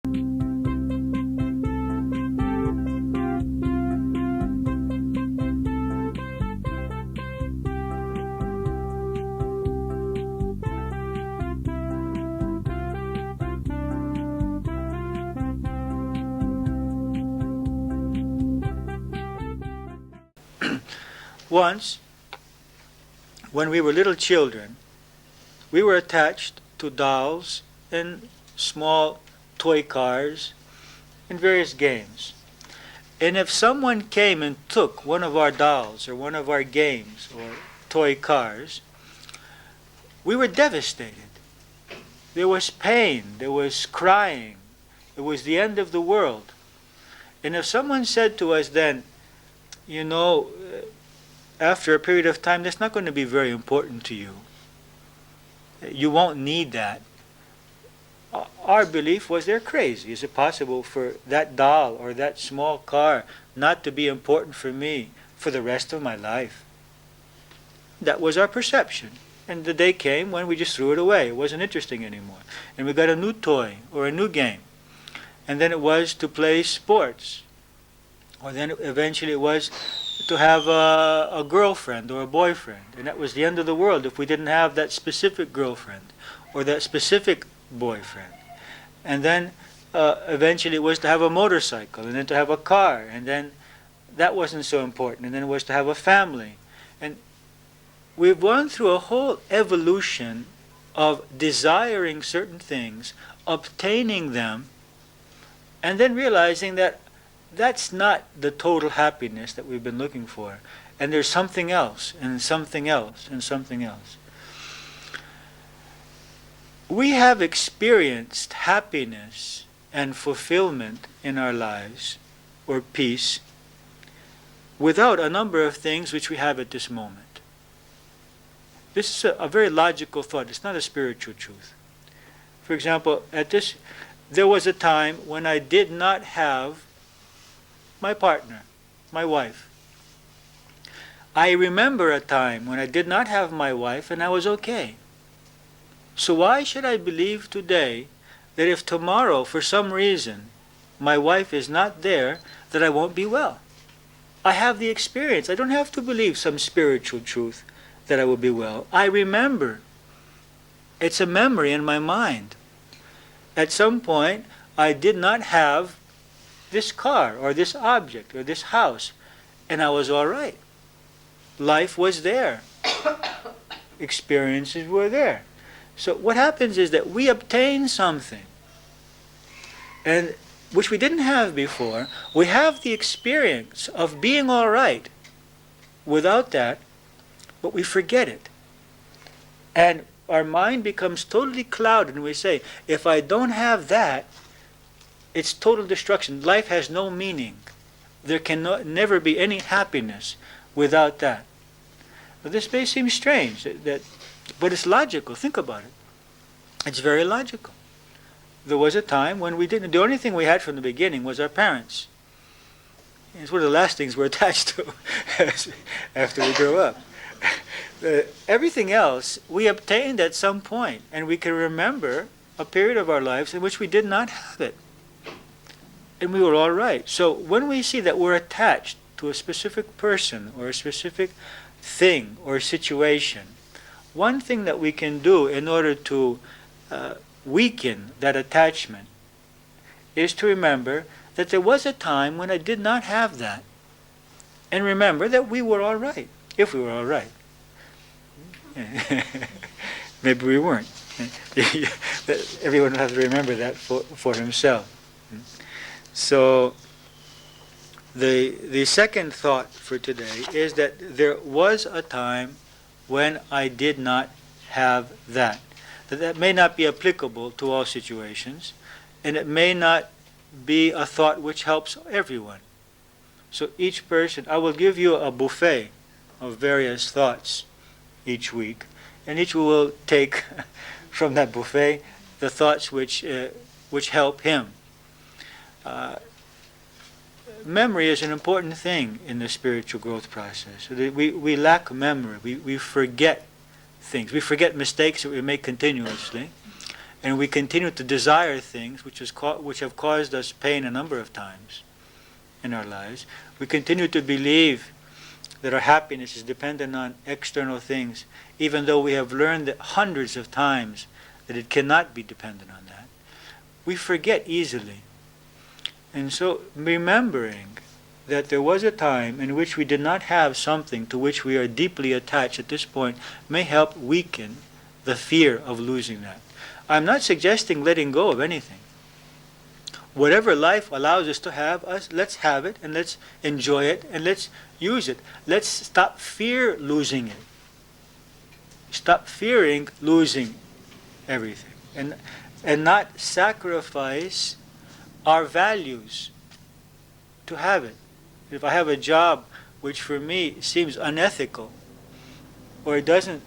Once, when we were little children, we were attached to dolls and small toy cars and various games. And if someone came and took one of our dolls or one of our games or toy cars, we were devastated. There was pain, there was crying. It was the end of the world. And if someone said to us then, you know, after a period of time, that's not going to be very important to you. You won't need that. Our belief was they're crazy. Is it possible for that doll or that small car not to be important for me for the rest of my life? That was our perception. And the day came when we just threw it away. It wasn't interesting anymore. And we got a new toy or a new game. And then it was to play sports. Or then eventually it was to have a girlfriend or a boyfriend. And that was the end of the world if we didn't have that specific girlfriend or that specific boyfriend. And then eventually it was to have a motorcycle and then to have a car. And then that wasn't so important. And then it was to have a family. And we've gone through a whole evolution of desiring certain things, obtaining them, and then realizing that that's not the total happiness that we've been looking for. And there's something else, and something else, and something else. We have experienced happiness and fulfillment in our lives, or peace, without a number of things which we have at this moment. This is a very logical thought. It's not a spiritual truth. For example, there was a time when I did not have my partner, my wife. I remember a time when I did not have my wife and I was okay. So why should I believe today that if tomorrow, for some reason, my wife is not there, that I won't be well? I have the experience. I don't have to believe some spiritual truth that I will be well. I remember. It's a memory in my mind. At some point, I did not have this car or this object or this house, and I was all right. Life was there. Experiences were there. So what happens is that we obtain something, and which we didn't have before. We have the experience of being all right without that, but we forget it. And our mind becomes totally clouded, and we say, if I don't have that, it's total destruction. Life has no meaning. There can never be any happiness without that. But this may seem strange, but it's logical. Think about it. It's very logical. There was a time when we didn't. The only thing we had from the beginning was our parents. It's one of the last things we're attached to after we grow up. Everything else we obtained at some point, and we can remember a period of our lives in which we did not have it. And we were all right. So when we see that we're attached to a specific person or a specific thing or situation, one thing that we can do in order to weaken that attachment is to remember that there was a time when I did not have that. And remember that we were all right, if we were all right. Maybe we weren't. Everyone will have to remember that for himself. So the second thought for today is that there was a time when I did not have that. That may not be applicable to all situations, and it may not be a thought which helps everyone. So each person, I will give you a buffet of various thoughts each week, and each will take from that buffet the thoughts which help him. Memory is an important thing in the spiritual growth process. We lack memory. We forget things. We forget mistakes that we make continuously. and we continue to desire things which have caused us pain a number of times in our lives. We continue to believe that our happiness is dependent on external things, even though we have learned that hundreds of times that it cannot be dependent on that. We forget easily. And so remembering that there was a time in which we did not have something to which we are deeply attached at this point may help weaken the fear of losing that. I'm not suggesting letting go of anything. Whatever life allows us to have, let's have it, and let's enjoy it, and let's use it. Let's stop losing it. Stop fearing losing everything. And not sacrifice our values to have it. If I have a job which for me seems unethical, or it doesn't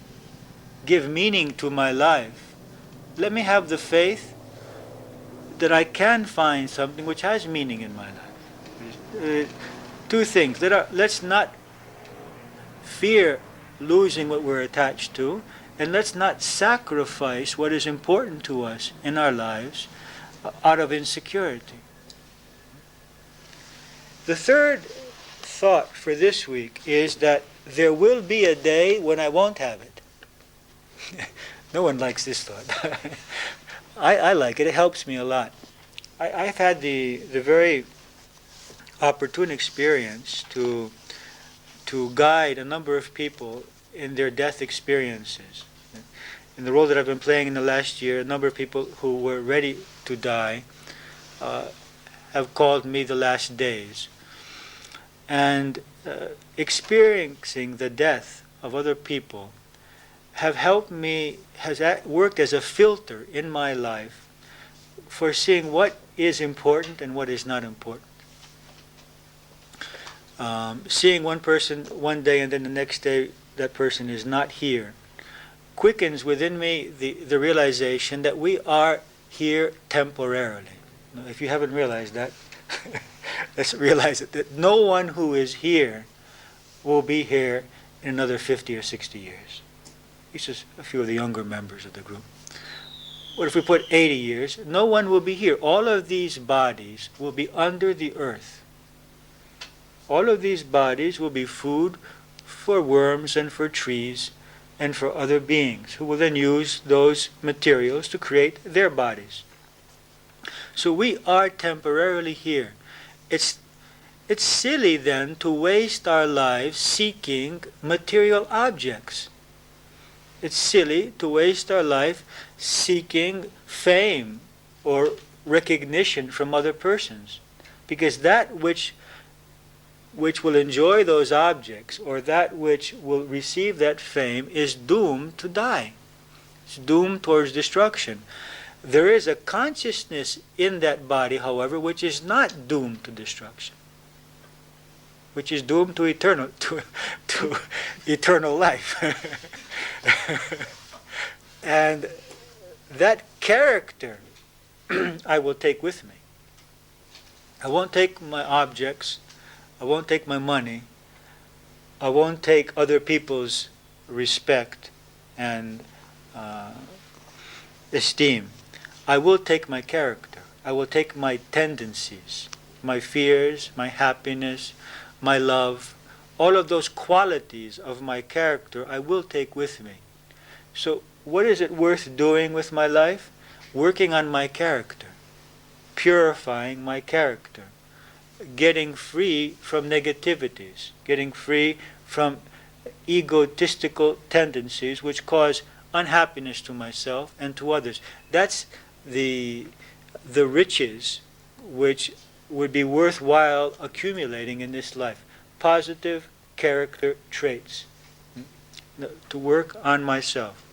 give meaning to my life, let me have the faith that I can find something which has meaning in my life. Two things. Let's not fear losing what we're attached to, and let's not sacrifice what is important to us in our lives out of insecurity. The third thought for this week is that there will be a day when I won't have it. No one likes this thought. I like it. It helps me a lot. I've had the very opportune experience to guide a number of people in their death experiences. In the role that I've been playing in the last year, a number of people who were ready to die have called me the last days. And experiencing the death of other people have helped me, has worked as a filter in my life for seeing what is important and what is not important. Seeing one person one day and then the next day that person is not here quickens within me the realization that we are here temporarily. If you haven't realized that, let's realize it, that no one who is here will be here in another 50 or 60 years. It's just a few of the younger members of the group. What if we put 80 years? No one will be here. All of these bodies will be under the earth. All of these bodies will be food for worms and for trees and for other beings who will then use those materials to create their bodies. So we are temporarily here. It's silly then to waste our lives seeking material objects. It's silly to waste our life seeking fame or recognition from other persons, because that which will enjoy those objects or that which will receive that fame is doomed to die. It's doomed towards destruction. There is a consciousness in that body, however, which is not doomed to destruction, which is doomed to eternal life. And that character I will take with me. I won't take my objects, I won't take my money, I won't take other people's respect and esteem. I will take my character. I will take my tendencies, my fears, my happiness, my love, all of those qualities of my character I will take with me. So what is it worth doing with my life? Working on my character, purifying my character, getting free from negativities, getting free from egotistical tendencies which cause unhappiness to myself and to others. That's the riches which would be worthwhile accumulating in this life. Positive character traits. To work on myself.